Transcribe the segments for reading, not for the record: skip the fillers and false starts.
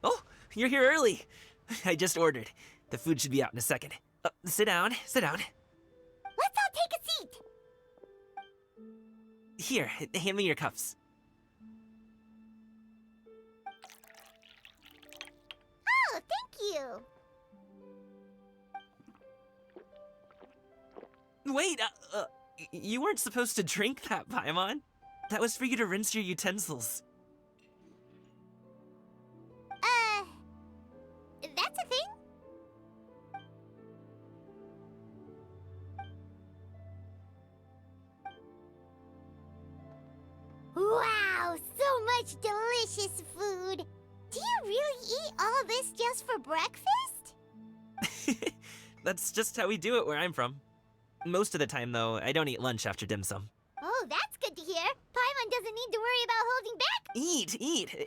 Oh, you're here early. I just ordered. The food should be out in a second. Sit down, sit down. Let's all take a seat. Here, hand me your cups. Oh, thank you. Wait, you weren't supposed to drink that, Paimon. That was for you to rinse your utensils. That's a thing? Wow, so much delicious food. Do you really eat all this just for breakfast? That's just how we do it where I'm from. Most of the time, though, I don't eat lunch after dim sum. Oh, that's good to hear. Paimon doesn't need to worry about holding back. Eat!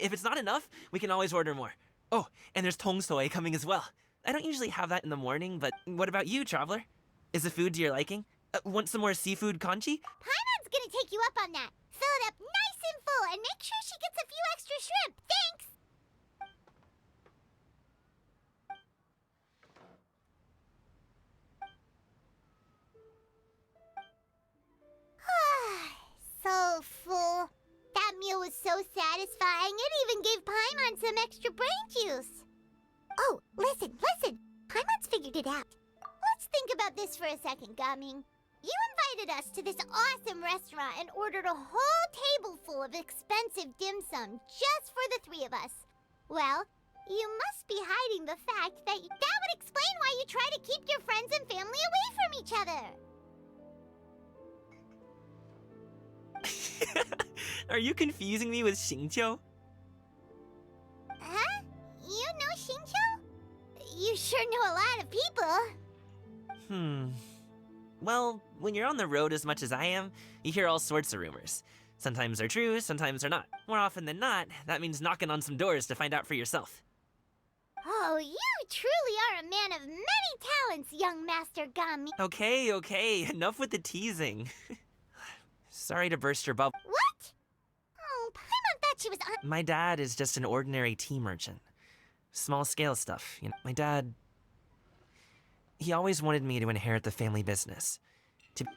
If it's not enough, we can always order more. Oh, and there's tong soy coming as well. I don't usually have that in the morning, but what about you, traveler? Is the food to your liking? Want some more seafood congee? Paimon's gonna take you up on that. Fill it up nice and full and make sure she gets a few extra shrimp. Thanks! So full. That meal was so satisfying, it even gave Paimon some extra brain juice. Oh, listen. Paimon's figured it out. Let's think about this for a second, Gaming. You invited us to this awesome restaurant and ordered a whole table full of expensive dim sum just for the three of us. Well, you must be hiding the fact that would explain why you try to keep your friends and family away from each other. Are you confusing me with Xingqiu? Huh? You know Xingqiu? You sure know a lot of people. Well, when you're on the road as much as I am, you hear all sorts of rumors. Sometimes they're true, sometimes they're not. More often than not, that means knocking on some doors to find out for yourself. Oh, you truly are a man of many talents, young Master Gami. Okay, enough with the teasing. Sorry to burst your bubble. What? Oh, Paimon thought she was on— My dad is just an ordinary tea merchant. Small scale stuff, you know. My dad, he always wanted me to inherit the family business.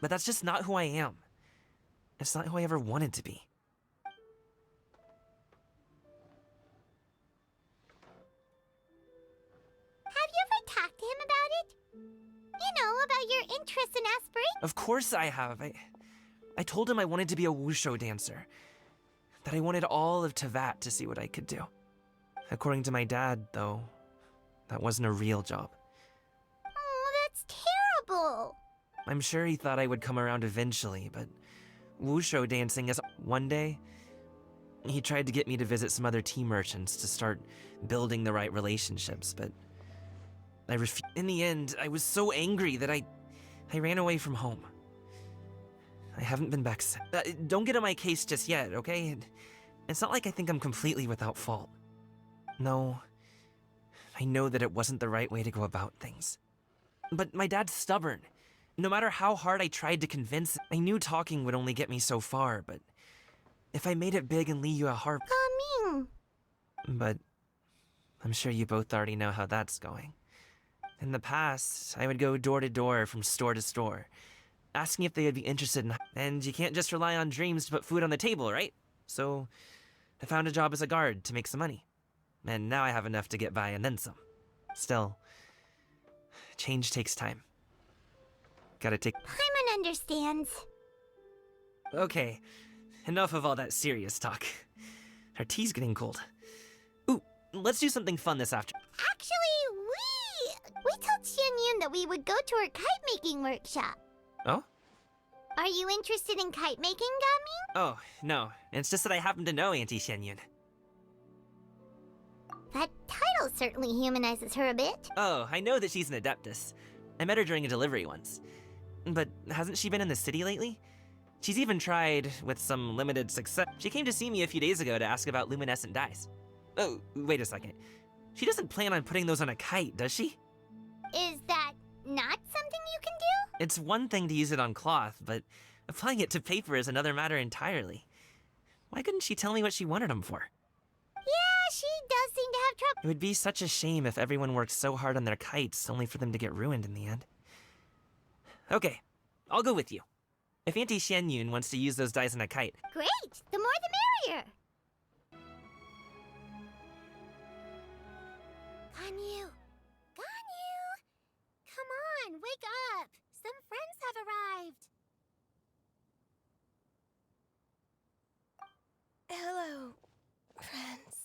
But that's just not who I am. It's not who I ever wanted to be. Have you ever talked to him about it? You know, about your interests and aspirations? Of course I have. I told him I wanted to be a wushu dancer. That I wanted all of Tevat to see what I could do. According to my dad, though, that wasn't a real job. Oh, that's terrible. I'm sure he thought I would come around eventually, but wushu dancing is— One day, he tried to get me to visit some other tea merchants to start building the right relationships, but I refused. In the end, I was so angry that I ran away from home. I haven't been back since. Don't get on my case just yet, okay? It's not like I think I'm completely without fault. No, I know that it wasn't the right way to go about things. But my dad's stubborn. No matter how hard I tried to convince him, I knew talking would only get me so far, but if I made it big and Lee Yue harp— Gaming. But I'm sure you both already know how that's going. In the past, I would go door to door from store to store, asking if they would be interested in— And you can't just rely on dreams to put food on the table, right? So I found a job as a guard to make some money. And now I have enough to get by and then some. Still, change takes time. Gotta take— Paimon understands. Okay, enough of all that serious talk. Our tea's getting cold. Ooh, let's do something fun this afternoon. Actually, we told Xianyun that we would go to her kite-making workshop. Oh? Are you interested in kite-making, Gaming? Oh, no. It's just that I happen to know Auntie Xianyun. That title certainly humanizes her a bit. Oh, I know that she's an adeptus. I met her during a delivery once. But hasn't she been in the city lately? She's even tried, with some limited success. She came to see me a few days ago to ask about luminescent dyes. Oh, wait a second. She doesn't plan on putting those on a kite, does she? Is that not something you can do? It's one thing to use it on cloth, but applying it to paper is another matter entirely. Why couldn't she tell me what she wanted them for? Yeah, she does seem to trouble. It would be such a shame if everyone worked so hard on their kites only for them to get ruined in the end. Okay, I'll go with you. If Auntie Xianyun wants to use those dice on a kite... Great! The more the merrier! Ganyu! Ganyu! Come on, wake up! Some friends have arrived! Hello, friends.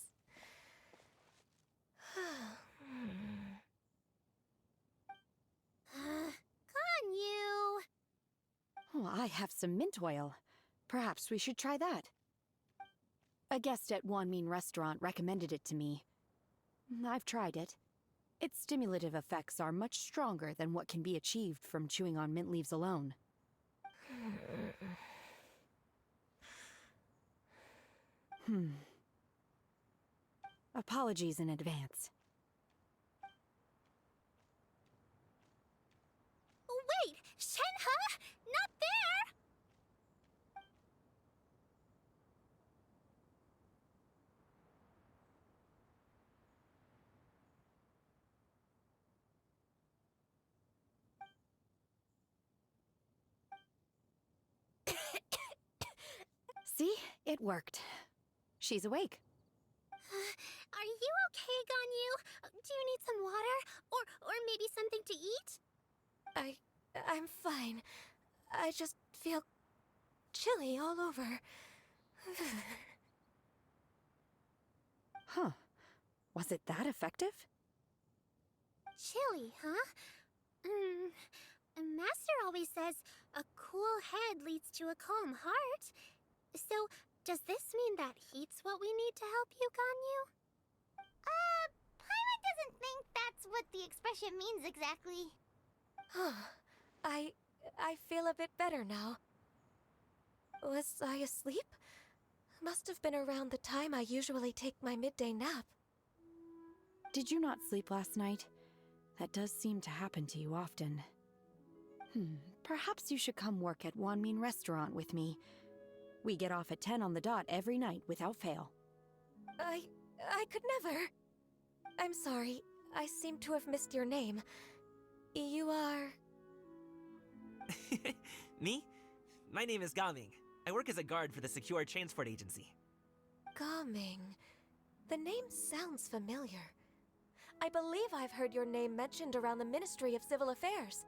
Ganyu! Oh, I have some mint oil. Perhaps we should try that. A guest at Wanmin Restaurant recommended it to me. I've tried it. Its stimulative effects are much stronger than what can be achieved from chewing on mint leaves alone. Apologies in advance. Wait! Shenhe! Not there! See? It worked. She's awake. Are you okay, Ganyu? Do you need some water? Or maybe something to eat? I'm fine. I just feel chilly all over. Huh. Was it that effective? Chilly, huh? Master always says a cool head leads to a calm heart. So, does this mean that heat's what we need to help you, Ganyu? Paimon doesn't think that's what the expression means exactly. I feel a bit better now. Was I asleep? Must have been around the time I usually take my midday nap. Did you not sleep last night? That does seem to happen to you often. Perhaps you should come work at Wanmin Restaurant with me. We get off at 10 on the dot every night without fail. I could never. I'm sorry. I seem to have missed your name. You are... Me? My name is Gaming. I work as a guard for the Secure Transport Agency. Gaming. The name sounds familiar. I believe I've heard your name mentioned around the Ministry of Civil Affairs.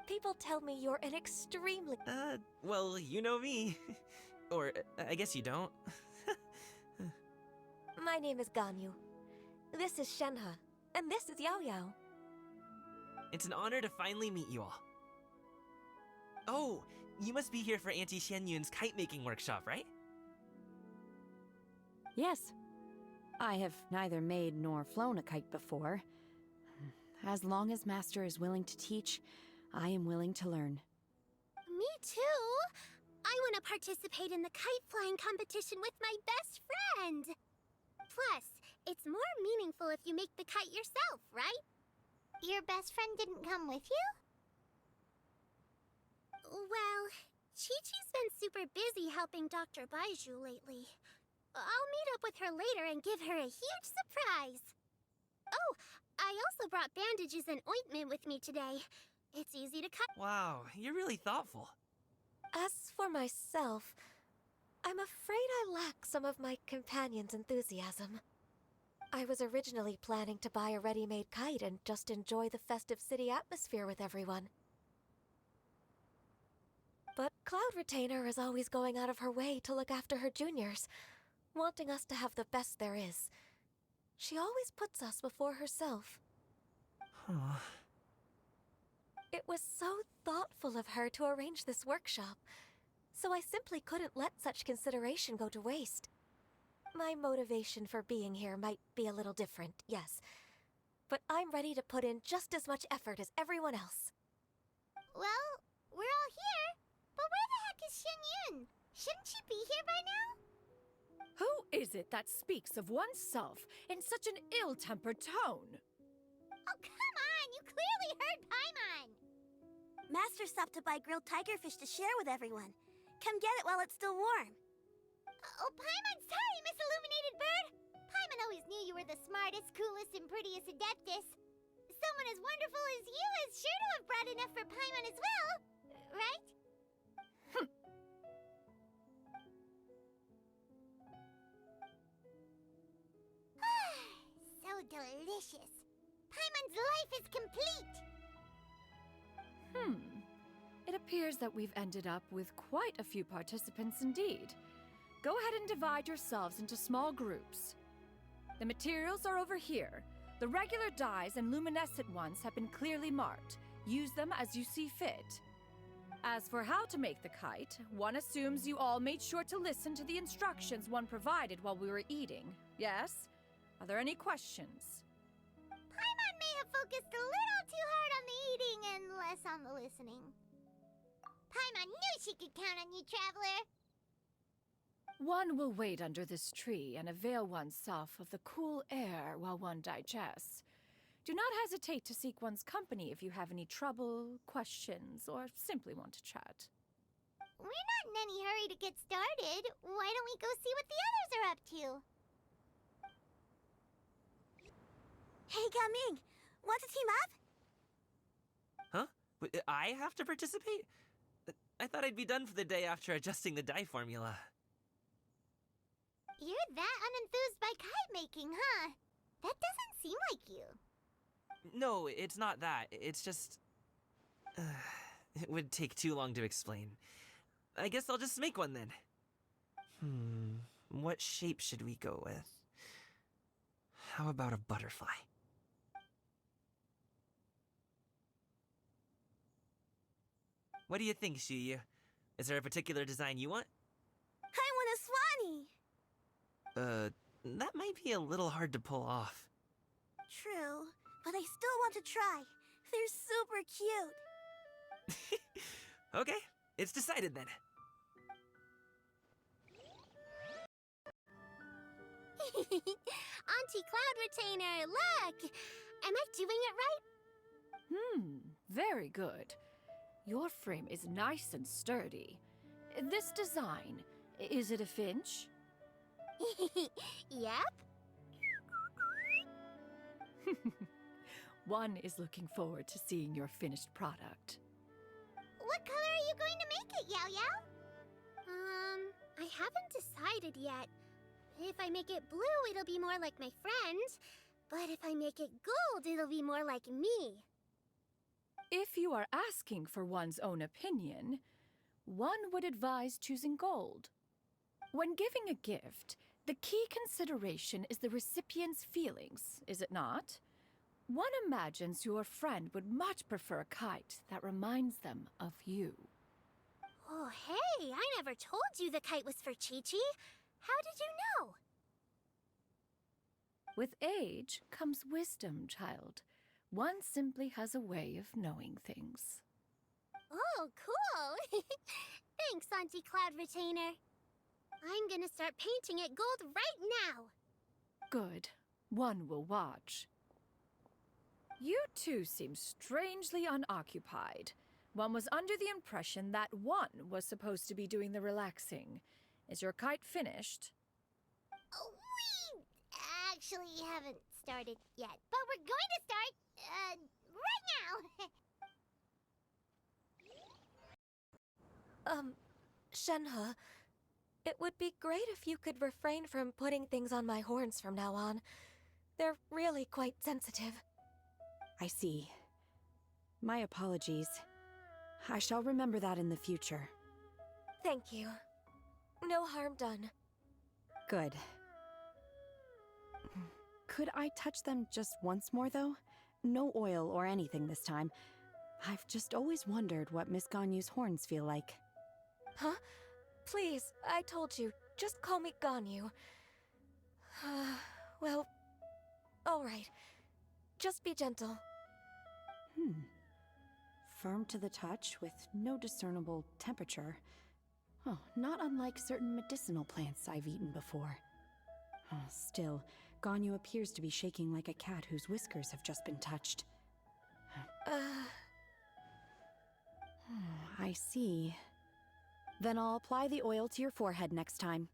People tell me you're an extremely... Well, you know me. Or, I guess you don't. My name is Ganyu. This is Shenhe, and this is Yao Yao. It's an honor to finally meet you all. Oh, you must be here for Auntie Xianyun's kite-making workshop, right? Yes. I have neither made nor flown a kite before. As long as Master is willing to teach, I am willing to learn. Me too! I want to participate in the kite flying competition with my best friend! Plus, it's more meaningful if you make the kite yourself, right? Your best friend didn't come with you? Well, Chi-Chi's been super busy helping Dr. Baizhu lately. I'll meet up with her later and give her a huge surprise. Oh, I also brought bandages and ointment with me today. It's easy to cut. Wow, you're really thoughtful. As for myself, I'm afraid I lack some of my companion's enthusiasm. I was originally planning to buy a ready-made kite and just enjoy the festive city atmosphere with everyone. But Cloud Retainer is always going out of her way to look after her juniors, wanting us to have the best there is. She always puts us before herself. Huh. It was so thoughtful of her to arrange this workshop, so I simply couldn't let such consideration go to waste. My motivation for being here might be a little different, yes, but I'm ready to put in just as much effort as everyone else. Well, we're all here, but where the heck is Xianyun? Shouldn't she be here by now? Who is it that speaks of oneself in such an ill-tempered tone? Oh, come on! You clearly heard Paimon! Master stopped to buy grilled tigerfish to share with everyone. Come get it while it's still warm. Oh, Paimon, sorry, Miss Illuminated Bird! Paimon always knew you were the smart smartest, coolest, and prettiest adeptus. Someone as wonderful as you is sure to have brought enough for Paimon as well, right? So delicious. Paimon's life is complete. It appears that we've ended up with quite a few participants indeed. Go ahead and divide yourselves into small groups. The materials are over here. The regular dyes and luminescent ones have been clearly marked. Use them as you see fit. As for how to make the kite, one assumes you all made sure to listen to the instructions one provided while we were eating. Yes? Are there any questions? Paimon may have focused a little too hard on the eating and less on the listening. Paimon knew she could count on you, Traveler. One will wait under this tree and avail oneself of the cool air while one digests. Do not hesitate to seek one's company if you have any trouble, questions, or simply want to chat. We're not in any hurry to get started. Why don't we go see what the others are up to? Hey, Gaming, want to team up? Huh? I have to participate? I thought I'd be done for the day after adjusting the dye formula. You're that unenthused by kite making, huh? That doesn't seem like you. No, it's not that. It's just... it would take too long to explain. I guess I'll just make one then. What shape should we go with? How about a butterfly? What do you think, Shuyu? Is there a particular design you want? I want a swanee. That might be a little hard to pull off. True, but I still want to try. They're super cute. Okay, it's decided then. Auntie Cloud Retainer, look! Am I doing it right? Very good. Your frame is nice and sturdy. This design, is it a finch? Yep. One is looking forward to seeing your finished product. What color are you going to make it, Yao Yao? I haven't decided yet. If I make it blue, it'll be more like my friend. But if I make it gold, it'll be more like me. If you are asking for one's own opinion, one would advise choosing gold. When giving a gift, the key consideration is the recipient's feelings, is it not? One imagines your friend would much prefer a kite that reminds them of you. Oh, hey, I never told you the kite was for Chi-Chi. How did you know? With age comes wisdom, child. One simply has a way of knowing things. Oh, cool. Thanks, Auntie Cloud Retainer. I'm gonna start painting it gold right now. Good. One will watch. You two seem strangely unoccupied. One was under the impression that one was supposed to be doing the relaxing. Is your kite finished? We actually haven't started yet, but we're going to start, right now. Shenhe, it would be great if you could refrain from putting things on my horns from now on. They're really quite sensitive. I see. My apologies. I shall remember that in the future. Thank you. No harm done. Good. Could I touch them just once more, though? No oil or anything this time. I've just always wondered what Miss Ganyu's horns feel like. Huh? Please, I told you. Just call me Ganyu. Well, all right. Just be gentle. Firm to the touch with no discernible temperature. Oh, not unlike certain medicinal plants I've eaten before. Still, Ganyu appears to be shaking like a cat whose whiskers have just been touched. I see. Then I'll apply the oil to your forehead next time.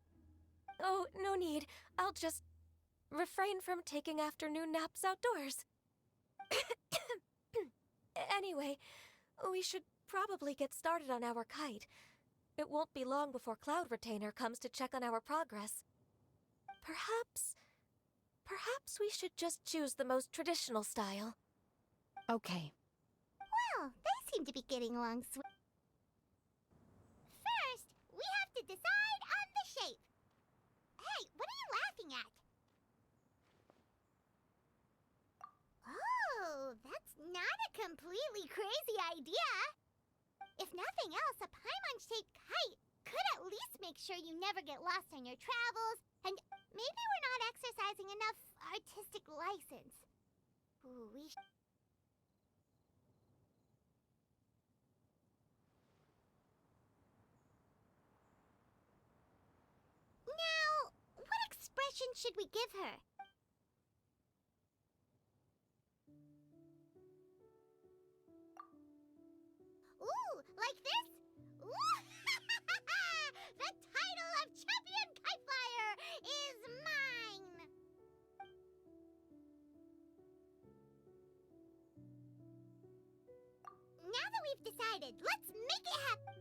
Oh, no need. I'll just... refrain from taking afternoon naps outdoors. Anyway, we should probably get started on our kite. It won't be long before Cloud Retainer comes to check on our progress. Perhaps we should just choose the most traditional style. Okay. Well, they seem to be getting along First, we have to decide on the shape. Hey, what are you laughing at? Oh, that's not a completely crazy idea. If nothing else, a Paimon-shaped kite could at least make sure you never get lost on your travels, and maybe we're not exercising enough artistic license. Ooh, Now, what expression should we give her? Ooh, like this? Ooh! The title of Champion Kite Flyer is mine! Now that we've decided, let's make it happen!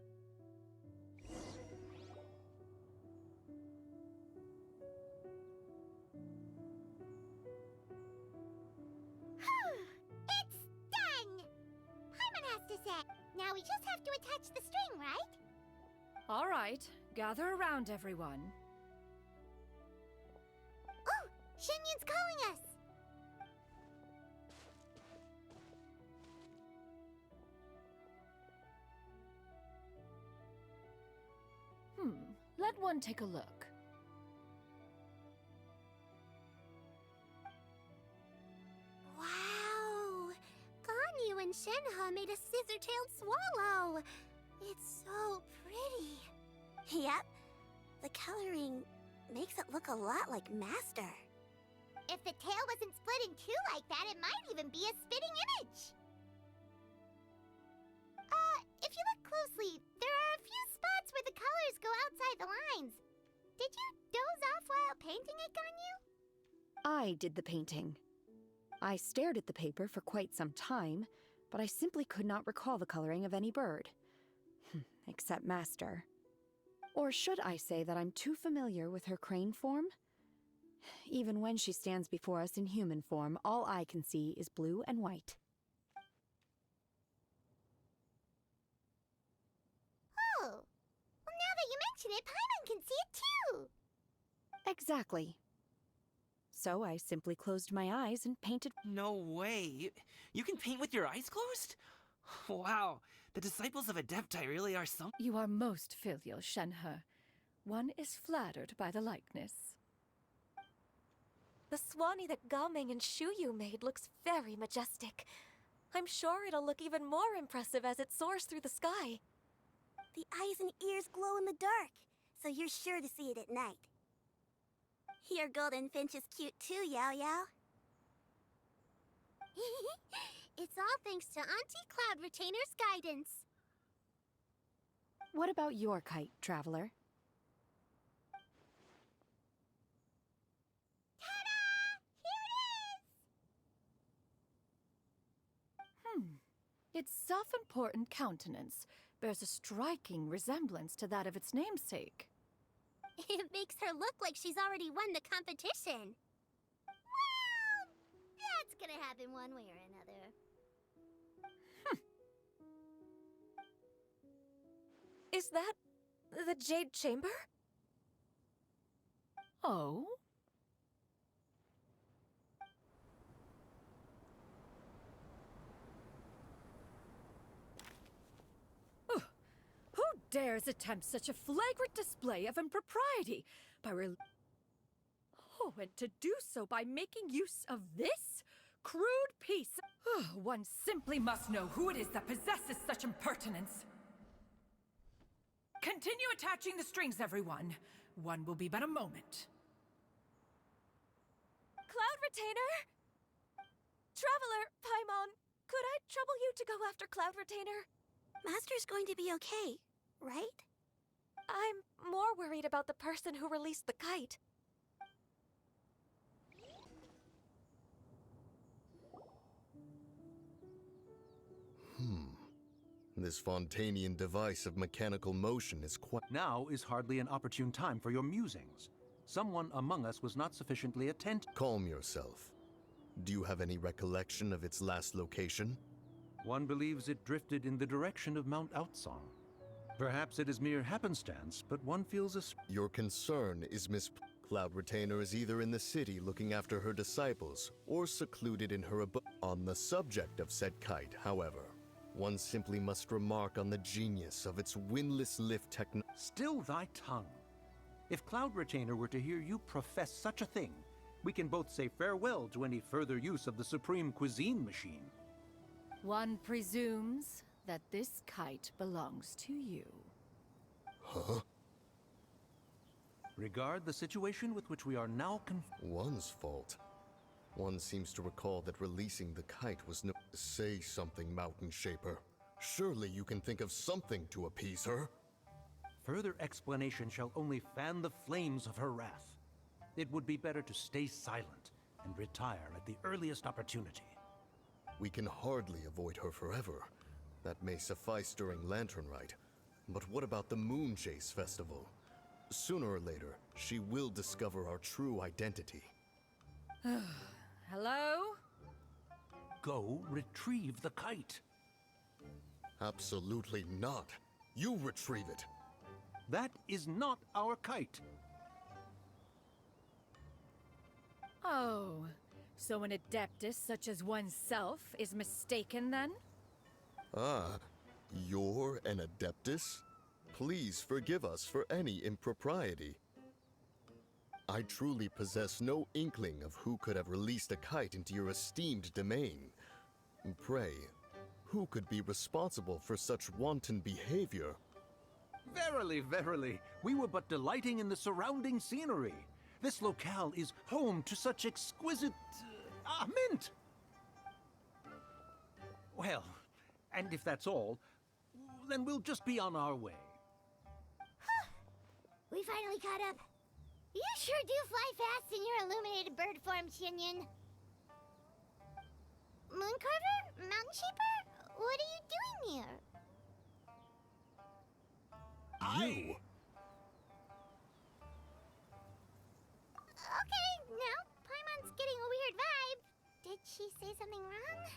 It's done! Paimon has to say. Now we just have to attach the string, right? All right, gather around, everyone. Oh, Shenyun's calling us! Let one take a look. Wow! Ganyu and Shenhe made a scissor-tailed swallow. It's so pretty. Yep. The coloring makes it look a lot like Master. If the tail wasn't split in two like that, it might even be a spitting image. If you look closely, there are a few spots where the colors go outside the lines. Did you doze off while painting it, Ganyu? I did the painting. I stared at the paper for quite some time, but I simply could not recall the coloring of any bird. Except Master. Or should I say that I'm too familiar with her crane form? Even when she stands before us in human form, all I can see is blue and white. Oh, well, now that you mention it, Paimon can see it too. Exactly. So I simply closed my eyes and painted. No way. You can paint with your eyes closed? Wow. The disciples of Adepti really are some. You are most filial, Shenhe. One is flattered by the likeness. The Swanee that Gaming and Shuyu made looks very majestic. I'm sure it'll look even more impressive as it soars through the sky. The eyes and ears glow in the dark, so you're sure to see it at night. Your golden finch is cute too, Yao Yao. It's all thanks to Auntie Cloud Retainer's guidance. What about your kite, Traveler? Ta-da! Here it is! Its self-important countenance bears a striking resemblance to that of its namesake. It makes her look like she's already won the competition. Well, that's gonna happen one way or another. Is that the Jade Chamber? Oh? Who dares attempt such a flagrant display of impropriety by Oh, and to do so by making use of this crude piece. One simply must know who it is that possesses such impertinence. Continue attaching the strings, everyone. One will be but a moment. Cloud Retainer? Traveler, Paimon, could I trouble you to go after Cloud Retainer? Master's going to be okay, right? I'm more worried about the person who released the kite. This Fontanian device of mechanical motion is quite... Now is hardly an opportune time for your musings. Someone among us was not sufficiently attentive. Calm yourself. Do you have any recollection of its last location? One believes it drifted in the direction of Mount Outsong. Perhaps it is mere happenstance, but one feels a... Your concern is Cloud Retainer is either in the city looking after her disciples, or secluded in her abode. On the subject of said kite, however, one simply must remark on the genius of its windless lift technology. Still thy tongue. If Cloud Retainer were to hear you profess such a thing, we can both say farewell to any further use of the Supreme Cuisine Machine. One presumes that this kite belongs to you. Huh? Regard the situation with which we are now One's fault. One seems to recall that releasing the kite was no... Say something, Mountain Shaper. Surely you can think of something to appease her. Further explanation shall only fan the flames of her wrath. It would be better to stay silent and retire at the earliest opportunity. We can hardly avoid her forever. That may suffice during Lantern Rite. But what about the Moon Chase Festival? Sooner or later, she will discover our true identity. Hello? Go retrieve the kite. Absolutely not. You retrieve it. That is not our kite. Oh, so an adeptus such as oneself is mistaken then? Ah, you're an Adeptus? Please forgive us for any impropriety. I truly possess no inkling of who could have released a kite into your esteemed domain. Pray, who could be responsible for such wanton behavior? Verily, verily, we were but delighting in the surrounding scenery. This locale is home to such exquisite... mint! Well, and if that's all, then we'll just be on our way. We finally caught up. You sure do fly fast in your illuminated bird form, Shinyan. Mooncarver? Mountain Shaper? What are you doing here? You? Okay, now Paimon's getting a weird vibe. Did she say something wrong?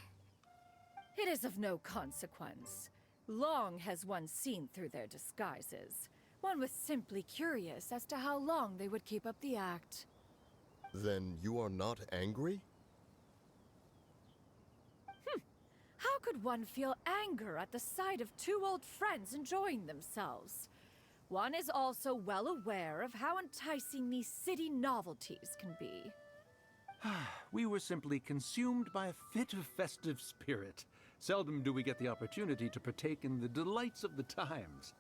It is of no consequence. Long has one seen through their disguises. One was simply curious as to how long they would keep up the act. Then you are not angry? How could one feel anger at the sight of two old friends enjoying themselves? One is also well aware of how enticing these city novelties can be. We were simply consumed by a fit of festive spirit. Seldom do we get the opportunity to partake in the delights of the times.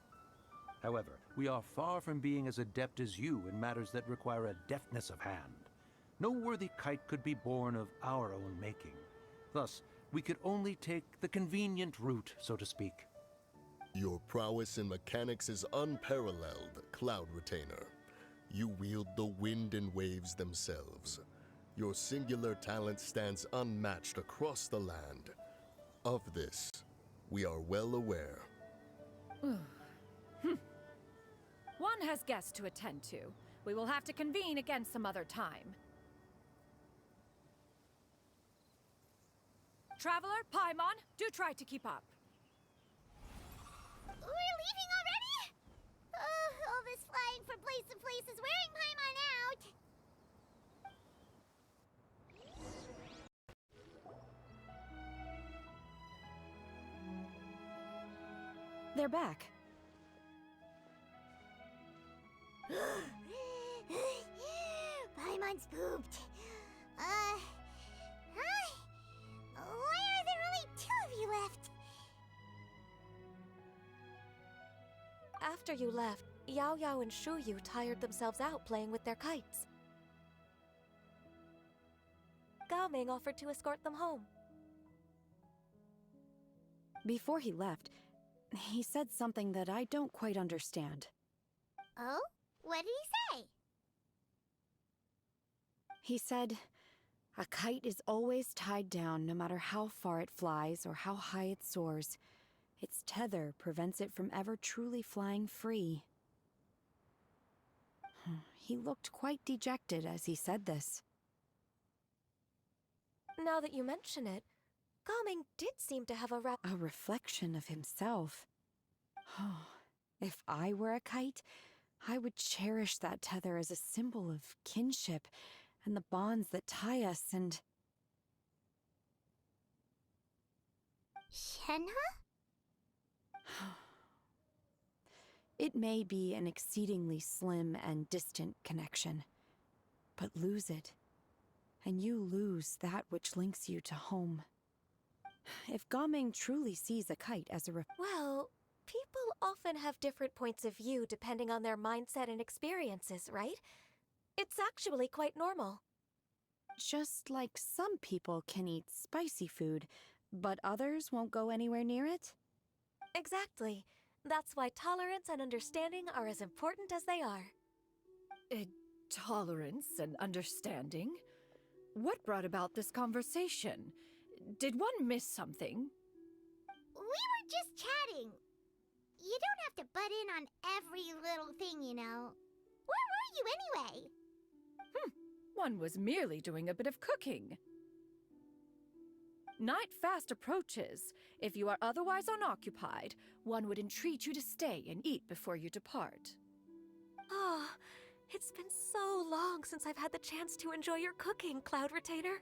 However, we are far from being as adept as you in matters that require a deftness of hand. No worthy kite could be born of our own making. Thus, we could only take the convenient route, so to speak. Your prowess in mechanics is unparalleled, Cloud Retainer. You wield the wind and waves themselves. Your singular talent stands unmatched across the land. Of this, we are well aware. One has guests to attend to. We will have to convene again some other time. Traveler, Paimon, do try to keep up. We're leaving already? All this flying from place to place is wearing Paimon out. They're back. Paimon's pooped. Hi. Why are there only two of you left? After you left, Yao Yao and Shu Yu tired themselves out playing with their kites. Gao Ming offered to escort them home. Before he left, he said something that I don't quite understand. Oh? What did he say? He said, a kite is always tied down no matter how far it flies or how high it soars. Its tether prevents it from ever truly flying free. He looked quite dejected as he said this. Now that you mention it, Gaming did seem to have a reflection of himself. Oh, if I were a kite, I would cherish that tether as a symbol of kinship and the bonds that tie us and... Shenhe? It may be an exceedingly slim and distant connection, but lose it, and you lose that which links you to home. If Gaming truly sees a kite as a Well, people often have different points of view depending on their mindset and experiences, right? It's actually quite normal. just like some people can eat spicy food, but others won't go anywhere near it? Exactly. That's why tolerance and understanding are as important as they are. Tolerance and understanding? What brought about this conversation? Did one miss something? We were just chatting. You don't have to butt in on every little thing, you know. Where were you anyway? One was merely doing a bit of cooking. Night fast approaches. If you are otherwise unoccupied, one would entreat you to stay and eat before you depart. Oh, it's been so long since I've had the chance to enjoy your cooking, Cloud Retainer.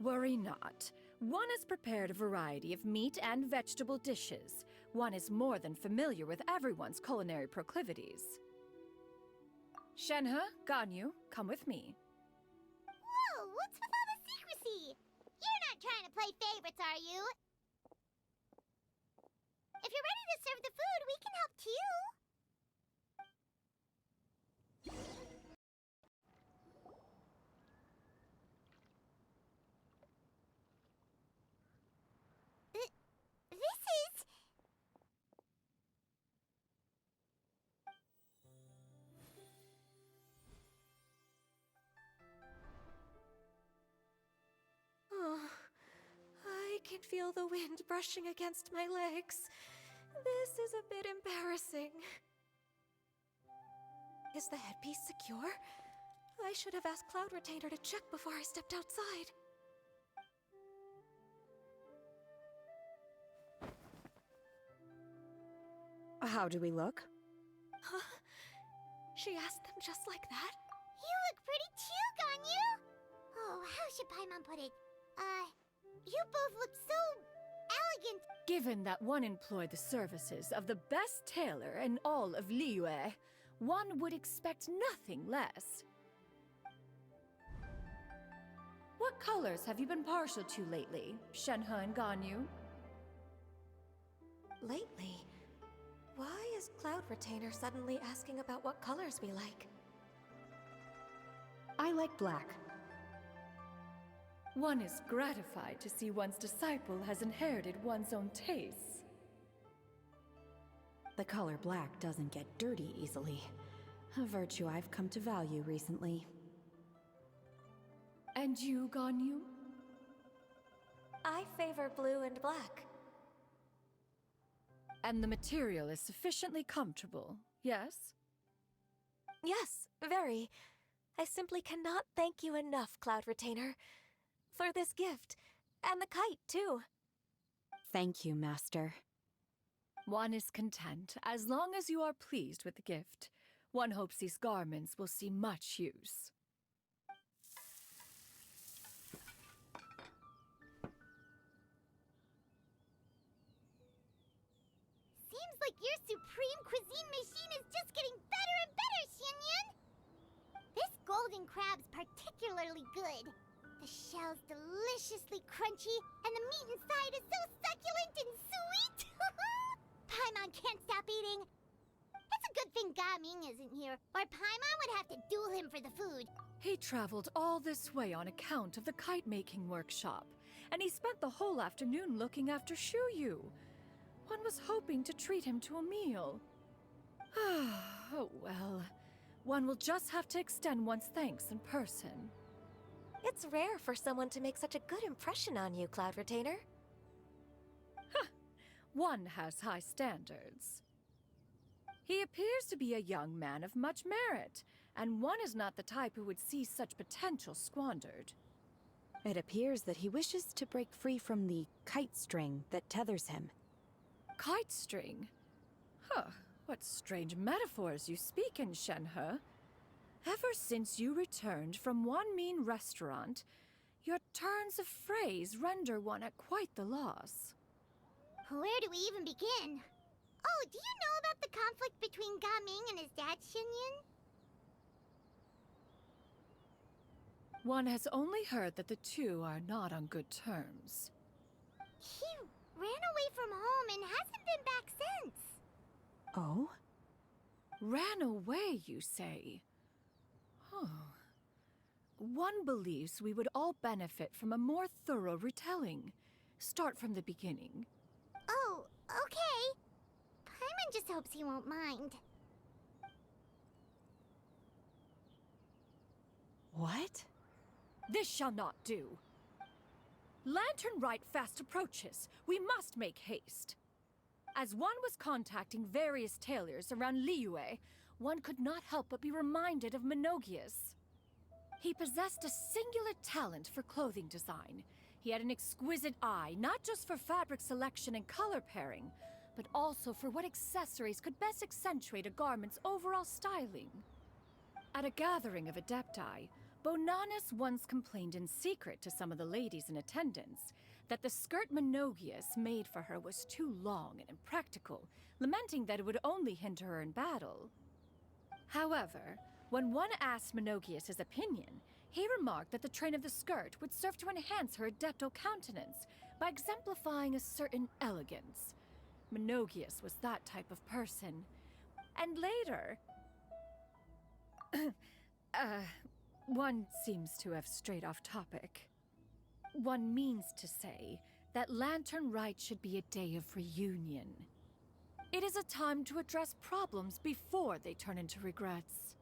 Worry not. One has prepared a variety of meat and vegetable dishes. One is more than familiar with everyone's culinary proclivities. Shenhe, Ganyu, come with me. Whoa, what's with all the secrecy? You're not trying to play favorites, are you? If you're ready to serve the food, we can help too. This is... Oh, I can feel the wind brushing against my legs. This is a bit embarrassing. Is the headpiece secure? I should have asked Cloud Retainer to check before I stepped outside. How do we look? Huh? She asked them just like that? You look pretty too, Ganyu! Oh, how should Paimon put it? You both look so elegant. Given that one employed the services of the best tailor in all of Liyue, one would expect nothing less. What colors have you been partial to lately, Shenhe and Ganyu? Lately? Why is Cloud Retainer suddenly asking about what colors we like? I like black. One is gratified to see one's disciple has inherited one's own tastes. The color black doesn't get dirty easily. A virtue I've come to value recently. And you, Ganyu? I favor blue and black. And the material is sufficiently comfortable, yes? Yes, very. I simply cannot thank you enough, Cloud Retainer, for this gift. And the kite, too. Thank you, Master. One is content, as long as you are pleased with the gift. One hopes these garments will see much use. Seems like your supreme cuisine machine is just getting better and better, Xinyan! This golden crab's particularly good. The shell's deliciously crunchy, and the meat inside is so succulent and sweet! Paimon can't stop eating. It's a good thing Gaming isn't here, or Paimon would have to duel him for the food. He traveled all this way on account of the kite-making workshop, and he spent the whole afternoon looking after Shuyu. One was hoping to treat him to a meal. Oh well. One will just have to extend one's thanks in person. It's rare for someone to make such a good impression on you, Cloud Retainer. One has high standards. He appears to be a young man of much merit, and one is not the type who would see such potential squandered. It appears that he wishes to break free from the kite string that tethers him. Kite string? Huh, what strange metaphors you speak in, Shenhe. Ever since you returned from one mean restaurant, your turns of phrase render one at quite the loss. Where do we even begin? Oh, do you know about the conflict between Gaming and his dad, Xinyan? One has only heard that the two are not on good terms. He ran away from home and hasn't been back since. Oh? Ran away, you say? Oh. One believes we would all benefit from a more thorough retelling. Start from the beginning. Oh, okay. Paimon just hopes he won't mind. What? This shall not do. Lantern Rite fast approaches. We must make haste. As one was contacting various tailors around Liyue, one could not help but be reminded of Menogius. He possessed a singular talent for clothing design. He had an exquisite eye, not just for fabric selection and color pairing, but also for what accessories could best accentuate a garment's overall styling. At a gathering of Adepti, Bonanus once complained in secret to some of the ladies in attendance that the skirt Menogius made for her was too long and impractical, lamenting that it would only hinder her in battle. However, when one asked Menogius his opinion, he remarked that the train of the skirt would serve to enhance her adeptal countenance by exemplifying a certain elegance. Menogius was that type of person. And later... one seems to have strayed off topic. One means to say that Lantern Rite should be a day of reunion. It is a time to address problems before they turn into regrets.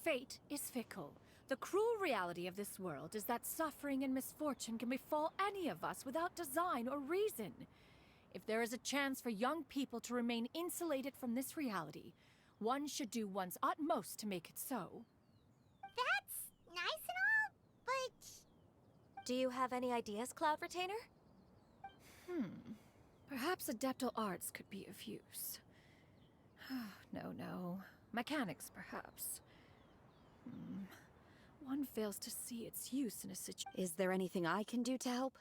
Fate is fickle. The cruel reality of this world is that suffering and misfortune can befall any of us without design or reason. If there is a chance for young people to remain insulated from this reality, one should do one's utmost to make it so. That's nice and all, but... Do you have any ideas, Cloud Retainer? Perhaps adeptal arts could be of use. No. Mechanics, perhaps. One fails to see its use in a situation. Is there anything I can do to help?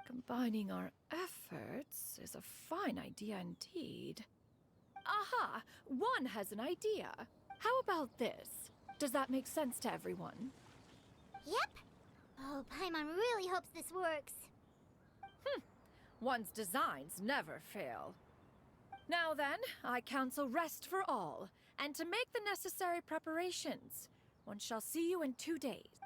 Combining our efforts is a fine idea indeed. Aha! One has an idea. How about this? Does that make sense to everyone? Yep. Oh, Paimon really hopes this works. One's designs never fail. Now then, I counsel rest for all, and to make the necessary preparations. One shall see you in 2 days.